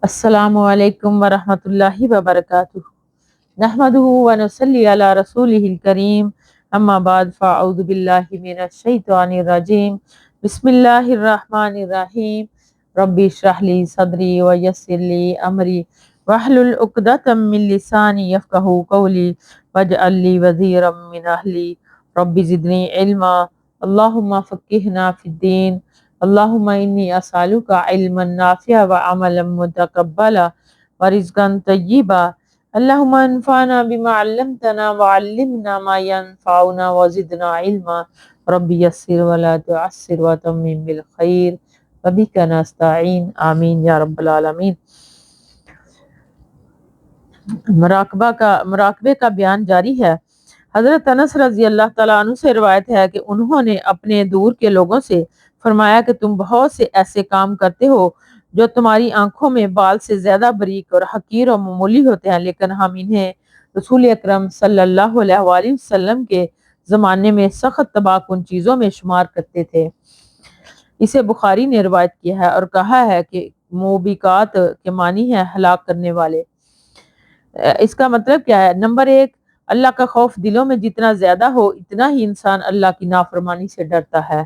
السلام علیکم ورحمۃ اللہ وبرکاتہ۔ نحمدہ ونصلی علی رسولہ الکریم، اما بعد فاعوذ باللہ من الشیطان الرجیم، بسم اللہ الرحمن الرحیم۔ ربی اشرح لی صدری ویسر لی امری واحلل عقدۃ من لسانی یفقہوا قولی واجعل لی وزیرا من اہلی ربی زدنی علما اللہم فقہنا فی الدین اللہم انی اسألک علما نافعا وعملا متقبلا ورزقا طیبا اللہم انفعنا بما علمتنا وعلمنا ما ينفعنا وزدنا علما رب یسر ولا تعسر وتمم بالخیر وبک نستعین آمین یا رب العالمین۔ مراقبے کا بیان جاری ہے۔ حضرت انس رضی اللہ تعالیٰ عنہ سے روایت ہے کہ انہوں نے اپنے دور کے لوگوں سے فرمایا کہ تم بہت سے ایسے کام کرتے ہو جو تمہاری آنکھوں میں بال سے زیادہ باریک اور حقیر اور معمولی ہوتے ہیں، لیکن ہم انہیں رسول اکرم صلی اللہ علیہ وآلہ وسلم کے زمانے میں سخت تباہ کن چیزوں میں شمار کرتے تھے۔ اسے بخاری نے روایت کیا ہے اور کہا ہے کہ موبقات کے معنی ہے ہلاک کرنے والے۔ اس کا مطلب کیا ہے؟ نمبر ایک، اللہ کا خوف دلوں میں جتنا زیادہ ہو اتنا ہی انسان اللہ کی نافرمانی سے ڈرتا ہے،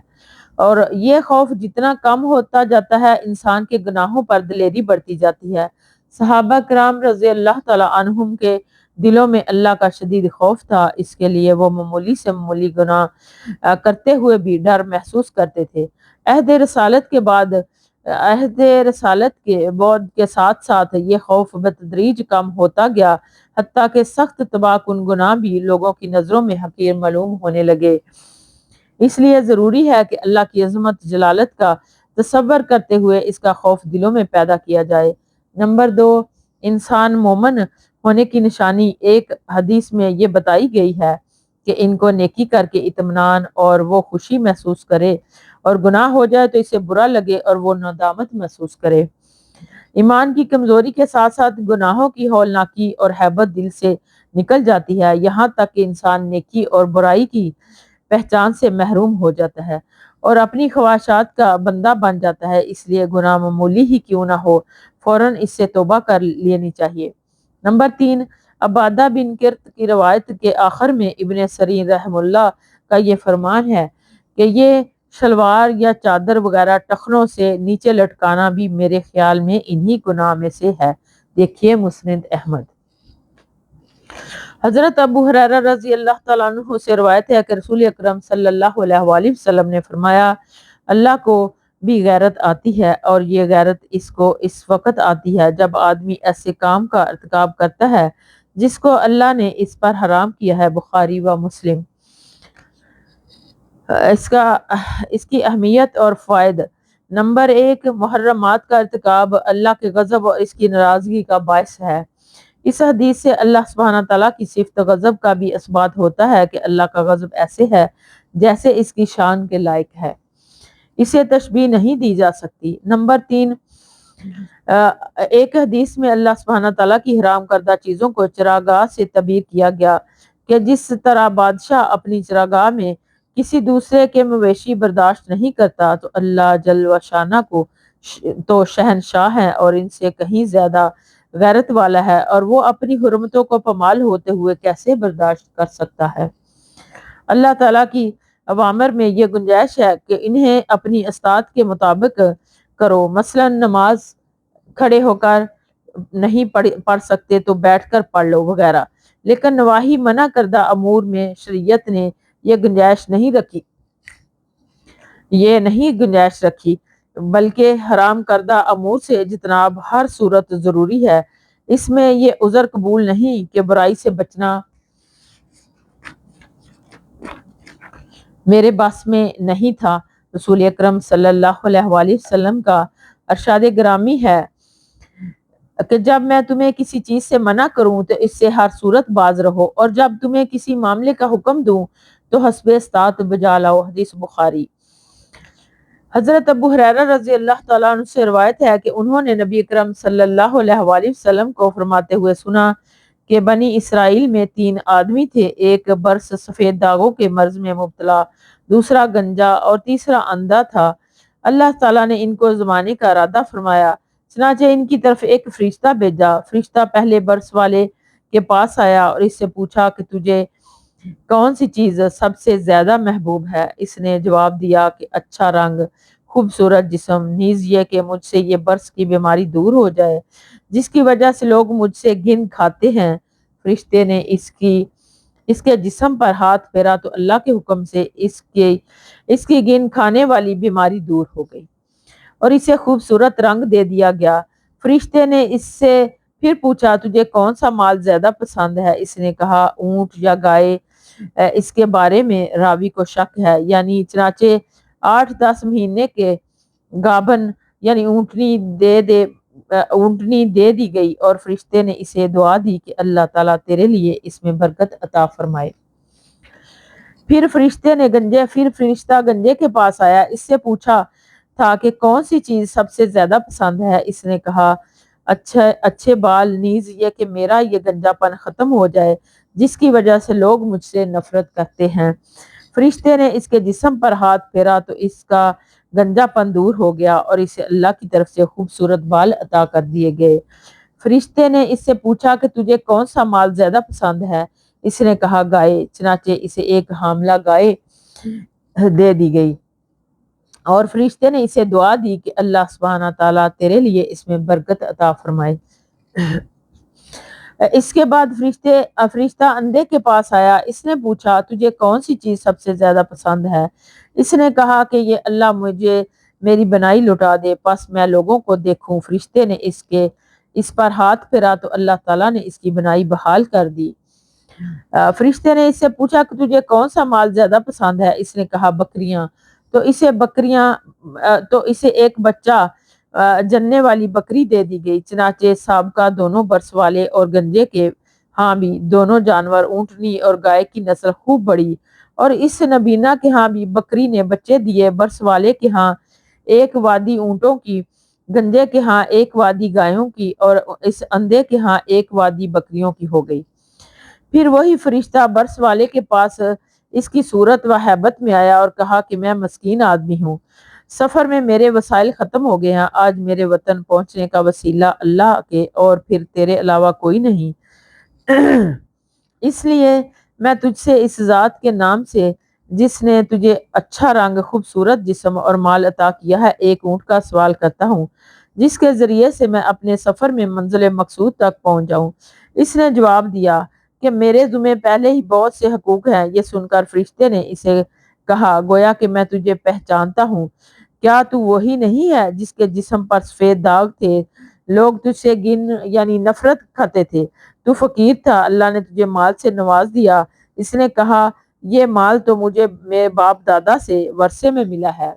اور یہ خوف جتنا کم ہوتا جاتا ہے انسان کے گناہوں پر دلیری بڑھتی جاتی ہے۔ صحابہ کرام رضی اللہ تعالیٰ عنہم کے دلوں میں اللہ کا شدید خوف تھا، اس کے لیے وہ معمولی سے معمولی گناہ کرتے ہوئے بھی ڈر محسوس کرتے تھے۔ عہد رسالت کے بعد کے ساتھ ساتھ یہ خوف بتدریج کم ہوتا گیا، حتیٰ کہ سخت تباہ کن گناہ بھی لوگوں کی نظروں میں حقیر معلوم ہونے لگے۔ اس لیے ضروری ہے کہ اللہ کی عظمت جلالت کا تصور کرتے ہوئے اس کا خوف دلوں میں پیدا کیا جائے۔ نمبر دو، انسان مومن ہونے کی نشانی ایک حدیث میں یہ بتائی گئی ہے کہ ان کو نیکی کر کے اطمینان اور وہ خوشی محسوس کرے، اور گناہ ہو جائے تو اسے برا لگے اور وہ ندامت محسوس کرے۔ ایمان کی کمزوری کے ساتھ ساتھ گناہوں کی ہولناکی اور ہیبت دل سے نکل جاتی ہے، یہاں تک کہ انسان نیکی اور برائی کی پہچان سے محروم ہو جاتا ہے اور اپنی خواہشات کا بندہ بن جاتا ہے۔ اس لیے گناہ معمولی ہی کیوں نہ ہو فوراً اس سے توبہ کر لینی چاہیے۔ نمبر تین، عبادہ بن کرت کی روایت کے آخر میں ابن سیرین رحمہ اللہ کا یہ فرمان ہے کہ یہ شلوار یا چادر وغیرہ ٹخنوں سے نیچے لٹکانا بھی میرے خیال میں انہی گناہ میں سے ہے۔ دیکھیے مسند احمد۔ حضرت ابو ہریرہ رضی اللہ تعالیٰ عنہ سے روایت ہے کہ رسول اکرم صلی اللہ علیہ وآلہ وسلم نے فرمایا، اللہ کو بھی غیرت آتی ہے، اور یہ غیرت اس کو اس وقت آتی ہے جب آدمی ایسے کام کا ارتکاب کرتا ہے جس کو اللہ نے اس پر حرام کیا ہے۔ بخاری و مسلم۔ اس کی اہمیت اور فوائد۔ نمبر ایک، محرمات کا ارتکاب اللہ کے غضب اور اس کی ناراضگی کا باعث ہے۔ اس حدیث سے اللہ سبحانہ تعالیٰ کی صفت غضب کا بھی اثبات ہوتا ہے کہ اللہ کا غضب ایسے ہے جیسے اس کی شان کے لائق ہے، اسے تشبیہ نہیں دی جا سکتی۔ نمبر تین، ایک حدیث میں اللہ سبحانہ تعالیٰ کی حرام کردہ چیزوں کو چراگاہ سے تعبیر کیا گیا کہ جس طرح بادشاہ اپنی چراگاہ میں کسی دوسرے کے مویشی برداشت نہیں کرتا، تو اللہ جل و شانہ کو تو شہنشاہ ہے اور ان سے کہیں زیادہ غیرت والا ہے، اور وہ اپنی حرمتوں کو پامال ہوتے ہوئے کیسے برداشت کر سکتا ہے۔ اللہ تعالیٰ کی اوامر میں یہ گنجائش ہے کہ انہیں اپنی استطاعت کے مطابق کرو، مثلا نماز کھڑے ہو کر نہیں پڑھ سکتے تو بیٹھ کر پڑھ لو وغیرہ، لیکن نواہی منع کردہ امور میں شریعت نے یہ گنجائش رکھی، بلکہ حرام کردہ امور سے اجتناب ہر صورت ضروری ہے۔ اس میں یہ عذر قبول نہیں کہ برائی سے بچنا میرے بس میں نہیں تھا۔ رسول اکرم صلی اللہ علیہ وآلہ وسلم کا ارشاد گرامی ہے کہ جب میں تمہیں کسی چیز سے منع کروں تو اس سے ہر صورت باز رہو، اور جب تمہیں کسی معاملے کا حکم دوں تو حسب استطاعت بجا لاؤ۔ حدیث بخاری۔ حضرت ابو ہریرہ رضی اللہ تعالیٰ عنہ سے روایت ہے کہ انہوں نے نبی اکرم صلی اللہ علیہ وآلہ وسلم کو فرماتے ہوئے سنا کہ بنی اسرائیل میں 3 آدمی تھے، ایک برس سفید داغوں کے مرض میں مبتلا، دوسرا گنجا اور تیسرا اندھا تھا۔ اللہ تعالیٰ نے ان کو زمانے کا ارادہ فرمایا، چنانچہ ان کی طرف ایک فرشتہ بھیجا۔ فرشتہ پہلے برس والے کے پاس آیا اور اس سے پوچھا کہ تجھے کون سی چیز سب سے زیادہ محبوب ہے؟ اس نے جواب دیا کہ اچھا رنگ، خوبصورت جسم، نیز یہ کہ مجھ سے یہ برس کی بیماری دور ہو جائے جس کی وجہ سے لوگ مجھ سے گن کھاتے ہیں۔ فرشتے نے اس کے جسم پر ہاتھ پھیرا تو اللہ کے حکم سے اس کی گن کھانے والی بیماری دور ہو گئی اور اسے خوبصورت رنگ دے دیا گیا۔ فرشتے نے اس سے پھر پوچھا تجھے کون سا مال زیادہ پسند ہے؟ اس نے کہا اونٹ یا گائے۔ اس کے بارے میں راوی کو شک ہے، یعنی چنانچہ 8-10 مہینے کے گابن یعنی اونٹنی دے دی گئی اور فرشتے نے اسے دعا دی کہ اللہ تعالیٰ تیرے لیے اس میں برکت عطا فرمائے۔ پھر فرشتہ گنجے کے پاس آیا، اس سے پوچھا تھا کہ کون سی چیز سب سے زیادہ پسند ہے؟ اس نے کہا اچھے بال، نیز یہ کہ میرا یہ گنجا پن ختم ہو جائے جس کی وجہ سے لوگ مجھ سے نفرت کرتے ہیں۔ فرشتے نے اس کے جسم پر ہاتھ پھیرا تو اس کا گنجا پن دور ہو گیا اور اسے اللہ کی طرف سے خوبصورت بال عطا کر دیے گئے۔ فرشتے نے اس سے پوچھا کہ تجھے کون سا مال زیادہ پسند ہے؟ اس نے کہا گائے۔ چنانچہ اسے ایک حاملہ گائے دے دی گئی اور فرشتے نے اسے دعا دی کہ اللہ سبحانہ تعالیٰ تیرے لیے اس میں برکت عطا فرمائے۔ اس کے بعد فرشتہ اندھے کے پاس آیا، اس نے پوچھا تجھے کون سی چیز سب سے زیادہ پسند ہے؟ اس نے کہا کہ یہ اللہ مجھے میری بنائی لوٹا دے پس میں لوگوں کو دیکھوں۔ فرشتے نے اس پر ہاتھ پھیرا تو اللہ تعالیٰ نے اس کی بنائی بحال کر دی۔ فرشتے نے اس سے پوچھا کہ تجھے کون سا مال زیادہ پسند ہے؟ اس نے کہا بکریاں۔ تو اسے ایک بچہ جننے والی بکری دے دی گئی۔ چنانچہ سابقہ دونوں برس والے اور گنجے کے ہاں بھی دونوں جانور اونٹنی اور گائے کی نسل خوب بڑی اور اس نبینا کے ہاں بھی بکری نے بچے دیے۔ برس والے کے ہاں ایک وادی اونٹوں کی، گنجے کے ہاں ایک وادی گایوں کی اور اس اندھے کے ہاں ایک وادی بکریوں کی ہو گئی۔ پھر وہی فرشتہ برس والے کے پاس اس کی صورت و ہیبت میں آیا اور کہا کہ میں مسکین آدمی ہوں، سفر میں میرے وسائل ختم ہو گئے ہیں، آج میرے وطن پہنچنے کا وسیلہ اللہ کے اور پھر تیرے علاوہ کوئی نہیں، اس لیے میں تجھ سے اس ذات کے نام سے جس نے تجھے اچھا رنگ، خوبصورت جسم اور مال عطا کیا ہے ایک اونٹ کا سوال کرتا ہوں جس کے ذریعے سے میں اپنے سفر میں منزل مقصود تک پہنچ جاؤں۔ اس نے جواب دیا کہ میرے ذمہ پہلے ہی بہت سے حقوق ہیں۔ یہ سن کر فرشتے نے اسے کہا گویا کہ میں تجھے پہچانتا ہوں، کیا تو وہی نہیں ہے جس کے جسم پر سفید داغ تھے؟ لوگ تجھ سے یعنی نفرت کھاتے تھے، تو فقیر تھا، اللہ نے تجھے مال سے نواز دیا۔ اس نے کہا یہ مال تو مجھے میرے باپ دادا سے ورثے میں ملا ہے۔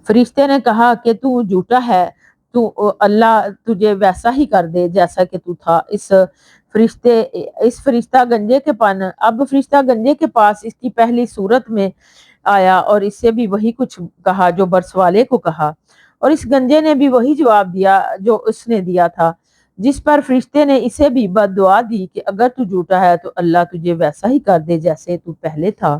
فرشتے نے کہا کہ تو جھوٹا ہے، تو اللہ تجھے ویسا ہی کر دے جیسا کہ تو تھا۔ فرشتہ گنجے کے پاس اس کی پہلی صورت میں آیا اور اس سے بھی وہی کچھ کہا جو برس والے کو کہا اور اس گنجے نے بھی وہی جواب دیا جو اس نے دیا تھا، جس پر فرشتے نے اسے بھی بد دعا دی کہ اگر تو جھوٹا ہے تو اللہ تجھے ویسا ہی کر دے جیسے تو پہلے تھا۔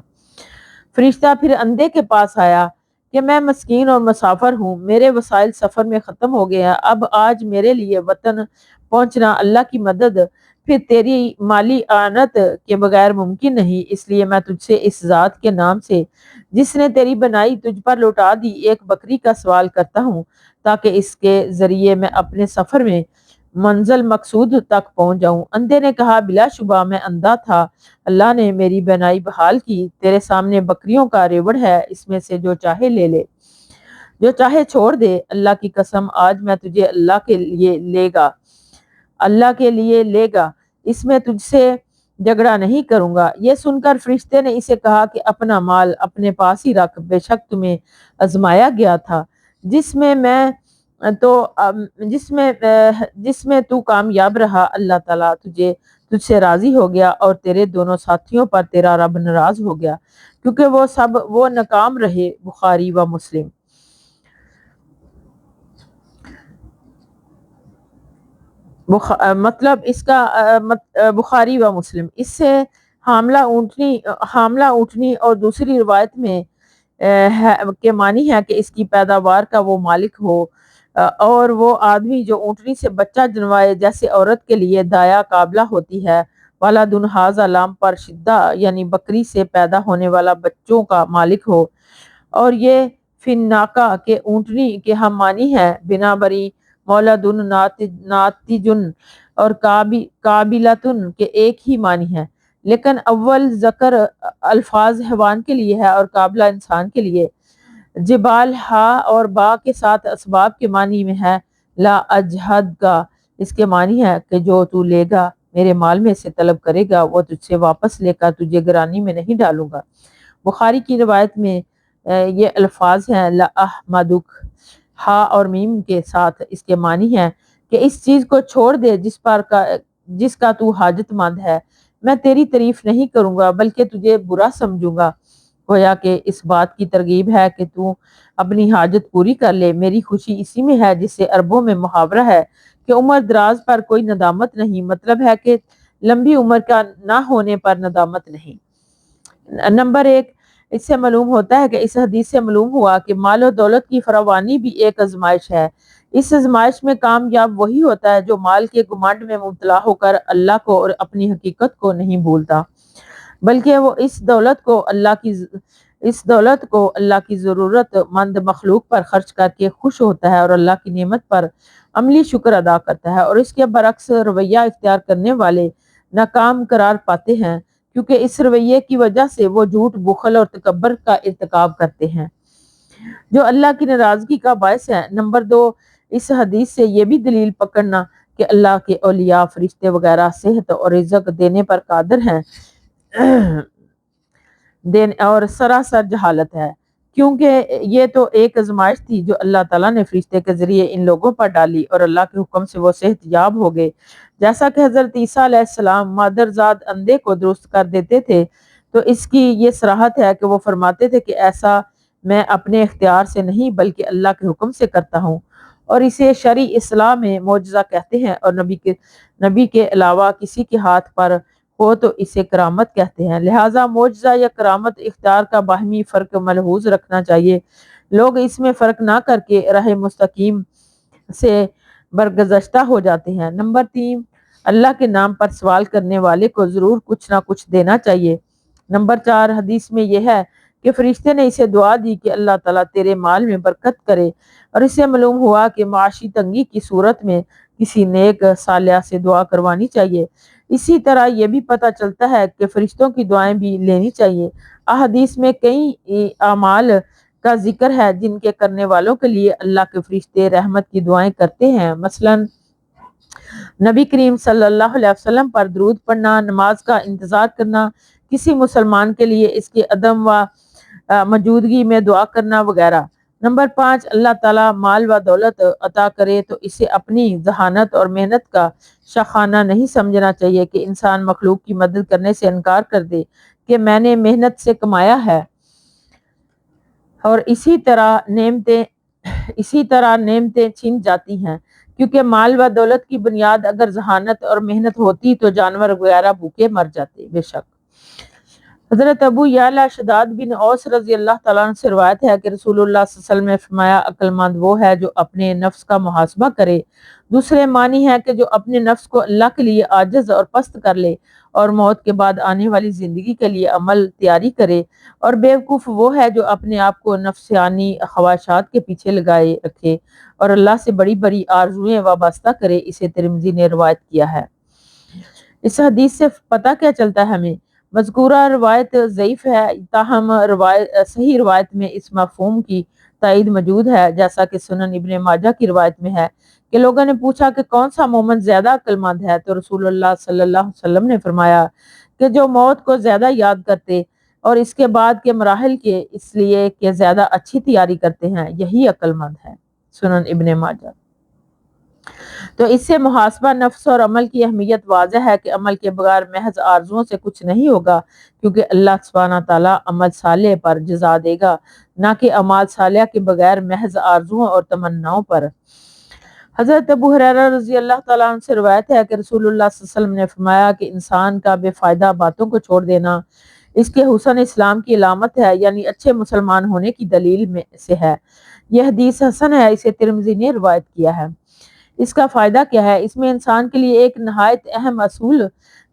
فرشتہ پھر اندھے کے پاس آیا کہ میں مسکین اور مسافر ہوں، میرے وسائل سفر میں ختم ہو گئے ہیں، اب آج میرے لیے وطن پہنچنا اللہ کی مدد پھر تیری مالی اعانت کے بغیر ممکن نہیں، اس لیے میں تجھ سے اس ذات کے نام سے جس نے تیری بنائی تجھ پر لوٹا دی ایک بکری کا سوال کرتا ہوں تاکہ اس کے ذریعے میں اپنے سفر میں منزل مقصود تک پہنچ جاؤں۔ اندھے نے کہا بلا شبہ میں اندھا تھا، اللہ نے میری بنائی بحال کی، تیرے سامنے بکریوں کا ریوڑ ہے، اس میں سے جو چاہے لے لے، جو چاہے چھوڑ دے، اللہ کی قسم آج میں تجھے اللہ کے لیے لے گا، اس میں تجھ سے جھگڑا نہیں کروں گا۔ یہ سن کر فرشتے نے اسے کہا کہ اپنا مال اپنے پاس ہی رکھ، بے شک تمہیں آزمایا گیا تھا جس میں تو کامیاب رہا، اللہ تعالیٰ تجھ سے راضی ہو گیا اور تیرے دونوں ساتھیوں پر تیرا رب ناراض ہو گیا کیونکہ وہ ناکام رہے۔ بخاری و مسلم۔ مطلب اس کا بخاری و مسلم، اس سے حاملہ اونٹنی اور دوسری روایت میں کے معنی ہے کہ اس کی پیداوار کا وہ مالک ہو، اور وہ آدمی جو اونٹنی سے بچہ جنوائے، جیسے عورت کے لیے دایا قابلہ ہوتی ہے، ولدن ھذا لام پر شدہ یعنی بکری سے پیدا ہونے والا بچوں کا مالک ہو، اور یہ فناکا کے اونٹنی کے ہم معنی ہے، بنا بری مولدن ناتجن اور قابلتن کے ایک ہی معنی ہے، لیکن اول ذکر الفاظ حیوان کے لیے ہے اور قابلہ انسان کے لیے۔ جبال ہا اور با کے ساتھ اسباب کے معنی میں ہے، لا اجہد کا اس کے معنی ہے کہ جو تو لے گا میرے مال میں سے طلب کرے گا وہ تجھ سے واپس لے کر تجھے گرانی میں نہیں ڈالوں گا۔ بخاری کی روایت میں یہ الفاظ ہیں، لا احمدک ہا اور میم کے ساتھ، اس کے معنی ہے کہ اس چیز کو چھوڑ دے جس کا تو حاجت مند ہے، میں تیری تعریف نہیں کروں گا بلکہ تجھے برا سمجھوں گا، گویا کہ اس بات کی ترغیب ہے کہ تو اپنی حاجت پوری کر لے، میری خوشی اسی میں ہے، جس سے عربوں میں محاورہ ہے کہ عمر دراز پر کوئی ندامت نہیں، مطلب ہے کہ لمبی عمر کا نہ ہونے پر ندامت نہیں۔ نمبر 1، اس سے معلوم ہوتا ہے کہ اس حدیث سے معلوم ہوا کہ مال و دولت کی فراوانی بھی ایک آزمائش ہے۔ اس آزمائش میں کامیاب وہی ہوتا ہے جو مال کے گھمنڈ میں مبتلا ہو کر اللہ کو اور اپنی حقیقت کو نہیں بھولتا، بلکہ وہ اس دولت کو اللہ کی ضرورت مند مخلوق پر خرچ کر کے خوش ہوتا ہے اور اللہ کی نعمت پر عملی شکر ادا کرتا ہے، اور اس کے برعکس رویہ اختیار کرنے والے ناکام قرار پاتے ہیں، کیونکہ اس رویے کی وجہ سے وہ جھوٹ، بخل اور تکبر کا ارتکاب کرتے ہیں جو اللہ کی ناراضگی کا باعث ہے۔ نمبر 2، اس حدیث سے یہ بھی دلیل پکڑنا کہ اللہ کے اولیاء، فرشتے وغیرہ صحت اور رزق دینے پر قادر ہیں اور سراسر جہالت ہے، کیونکہ یہ تو ایک آزمائش تھی جو اللہ تعالیٰ نے فرشتے کے ذریعے ان لوگوں پر ڈالی اور اللہ کے حکم سے وہ صحت یاب ہو گئے، جیسا کہ حضرت عیسیٰ علیہ السلام مادرزاد اندھے کو درست کر دیتے تھے، تو اس کی یہ صراحت ہے کہ وہ فرماتے تھے کہ ایسا میں اپنے اختیار سے نہیں بلکہ اللہ کے حکم سے کرتا ہوں، اور اسے شرعی اصلاح میں معجزہ کہتے ہیں، اور نبی کے علاوہ کسی کے ہاتھ پر ہو تو اسے کرامت کہتے ہیں۔ لہٰذا معجزہ یا کرامت اختیار کا باہمی فرق ملحوظ رکھنا چاہیے، لوگ اس میں فرق نہ کر کے راہ مستقیم سے برگزشتہ ہو جاتے ہیں۔ نمبر 3، اللہ کے نام پر سوال کرنے والے کو ضرور کچھ نہ کچھ دینا چاہیے۔ نمبر 4، حدیث میں یہ ہے کہ فرشتے نے اسے دعا دی کہ اللہ تعالیٰ تیرے مال میں برکت کرے، اور اس سے معلوم ہوا کہ معاشی تنگی کی صورت میں کسی نیک صالحہ سے دعا کروانی چاہیے۔ اسی طرح یہ بھی پتہ چلتا ہے کہ فرشتوں کی دعائیں بھی لینی چاہیے۔ احادیث میں کئی اعمال کا ذکر ہے جن کے کرنے والوں کے لیے اللہ کے فرشتے رحمت کی دعائیں کرتے ہیں، مثلا نبی کریم صلی اللہ علیہ وسلم پر درود پڑھنا، نماز کا انتظار کرنا، کسی مسلمان کے لیے اس کے عدم و موجودگی میں دعا کرنا وغیرہ۔ نمبر 5، اللہ تعالیٰ مال و دولت عطا کرے تو اسے اپنی ذہانت اور محنت کا شاخانہ نہیں سمجھنا چاہیے کہ انسان مخلوق کی مدد کرنے سے انکار کر دے کہ میں نے محنت سے کمایا ہے، اور اسی طرح نعمتیں چھن جاتی ہیں، کیونکہ مال و دولت کی بنیاد اگر ذہانت اور محنت ہوتی تو جانور وغیرہ بھوکے مر جاتے۔ بے شک حضرت ابو یعلا شداد بن اوس رضی اللہ تعالیٰ عنہ سے روایت ہے کہ رسول اللہ صلی اللہ علیہ وسلم نے فرمایا، عقل مند وہ ہے جو اپنے نفس کا محاسبہ کرے۔ دوسرے معنی ہے کہ جو اپنے نفس کو اللہ کے لیے عاجز اور پست کر لے اور موت کے بعد آنے والی زندگی کے لیے عمل تیاری کرے، اور بیوقوف وہ ہے جو اپنے آپ کو نفسانی خواہشات کے پیچھے لگائے رکھے اور اللہ سے بڑی بڑی آرزوئیں وابستہ کرے۔ اسے ترمذی نے روایت کیا ہے۔ اس حدیث سے پتہ کیا چلتا ہے ہمیں؟ مذکورہ روایت ضعیف ہے، تاہم صحیح روایت میں اس مفہوم کی تائید موجود ہے، جیسا کہ سنن ابن ماجہ کی روایت میں ہے کہ لوگوں نے پوچھا کہ کون سا مومن زیادہ عقل مند ہے، تو رسول اللہ صلی اللہ علیہ وسلم نے فرمایا کہ جو موت کو زیادہ یاد کرتے اور اس کے بعد کے مراحل کے اس لیے کہ زیادہ اچھی تیاری کرتے ہیں، یہی عقل مند ہے۔ سنن ابن ماجہ۔ تو اس سے محاسبہ نفس اور عمل کی اہمیت واضح ہے کہ عمل کے بغیر محض آرزوؤں سے کچھ نہیں ہوگا، کیونکہ اللہ سبحانہ تعالیٰ عمل صالح پر جزا دے گا، نہ کہ اعمال صالحہ کے بغیر محض آرزوؤں اور تمناؤں پر۔ حضرت ابو ہریرہ رضی اللہ تعالیٰ عنہ سے روایت ہے کہ رسول اللہ صلی اللہ علیہ وسلم نے فرمایا کہ انسان کا بے فائدہ باتوں کو چھوڑ دینا اس کے حسن اسلام کی علامت ہے، یعنی اچھے مسلمان ہونے کی دلیل میں سے ہے۔ یہ حدیث حسن ہے، اسے ترمذی نے روایت کیا ہے۔ اس کا فائدہ کیا ہے؟ اس میں انسان کے لیے ایک نہایت اہم اصول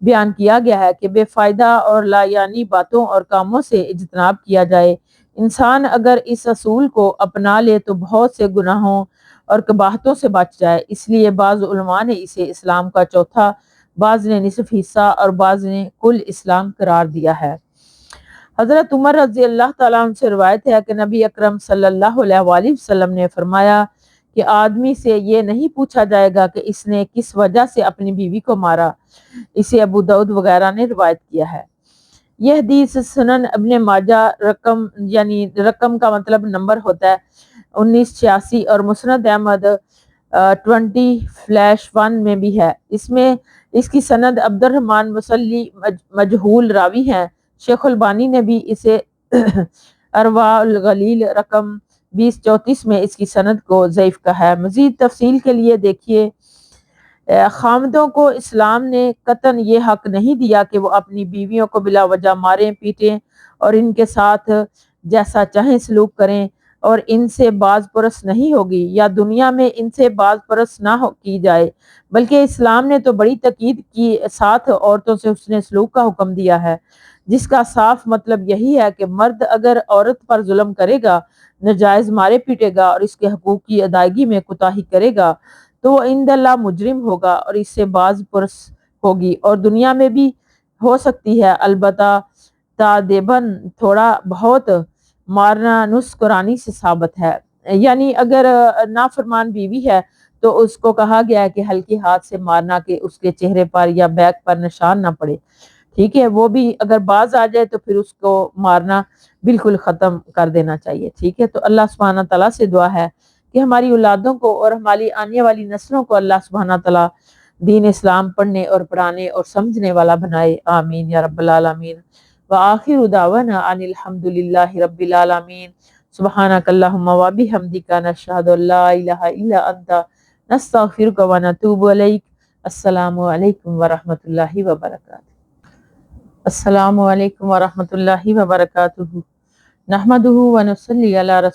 بیان کیا گیا ہے کہ بے فائدہ اور لا یعنی باتوں اور کاموں سے اجتناب کیا جائے۔ انسان اگر اس اصول کو اپنا لے تو بہت سے گناہوں اور قباحتوں سے بچ جائے۔ اس لیے بعض علماء نے اسے اسلام کا چوتھا، بعض نے نصف حصہ اور بعض نے کل اسلام قرار دیا ہے۔ حضرت عمر رضی اللہ تعالیٰ عنہ سے روایت ہے کہ نبی اکرم صلی اللہ علیہ وآلہ وسلم نے فرمایا کہ آدمی سے یہ نہیں پوچھا جائے گا کہ اس نے کس وجہ سے اپنی بیوی کو مارا۔ اسے ابو داؤد وغیرہ نے روایت کیا ہے۔ یہ حدیث سنن ابن ماجہ رقم، یعنی رقم کا مطلب نمبر ہوتا ہے 1986، اور مسند احمد 20/1 میں بھی ہے۔ اس کی سند عبد الرحمن مصلی مجہول راوی ہیں۔ شیخ البانی نے بھی اسے ارواء الغلیل رقم 2034 میں اس کی سند کو ضعیف کہا ہے۔ مزید تفصیل کے لیے دیکھیے، خامدوں کو اسلام نے قطعاً یہ حق نہیں دیا کہ وہ اپنی بیویوں کو بلا وجہ ماریں پیٹیں اور ان کے ساتھ جیسا چاہیں سلوک کریں، اور ان سے باز پرس نہیں ہوگی یا دنیا میں ان سے باز پرس نہ کی جائے، بلکہ اسلام نے تو بڑی تاکید کی ساتھ عورتوں سے حسن سلوک کا حکم دیا ہے، جس کا صاف مطلب یہی ہے کہ مرد اگر عورت پر ظلم کرے گا، ناجائز مارے پیٹے گا اور اس کے حقوق کی ادائیگی میں کوتاہی کرے گا تو وہ عند اللہ مجرم ہوگا اور اس سے باز پرس ہوگی، اور دنیا میں بھی ہو سکتی ہے، البتہ تادیباً تھوڑا بہت مارنا نص قرآنی سے ثابت ہے۔ یعنی اگر نافرمان بیوی ہے تو اس کو کہا گیا ہے کہ ہلکی ہاتھ سے مارنا کہ اس کے چہرے پر یا بیک پر نشان نہ پڑے، ٹھیک ہے، وہ بھی اگر باز آ جائے تو پھر اس کو مارنا بالکل ختم کر دینا چاہیے، ٹھیک ہے۔ تو اللہ سبحانہ تعالیٰ سے دعا ہے کہ ہماری اولادوں کو اور ہماری آنے والی نسلوں کو اللہ سبحانہ تعالیٰ دین اسلام پڑھنے اور پڑھانے اور سمجھنے والا بنائے، آمین یا رب العالمین۔ وآخر دعوانا ان الحمد للہ رب العالمین۔ سبحانک اللہم وبحمدک، نشہد ان لا الہ الا انت، نستغفرک ونتوب الیک۔ السلام علیکم ورحمۃ اللہ وبرکاتہ۔ السلام علیکم ورحمۃ اللہ وبرکاتہ۔ نحمدہ ونصلی علی رسول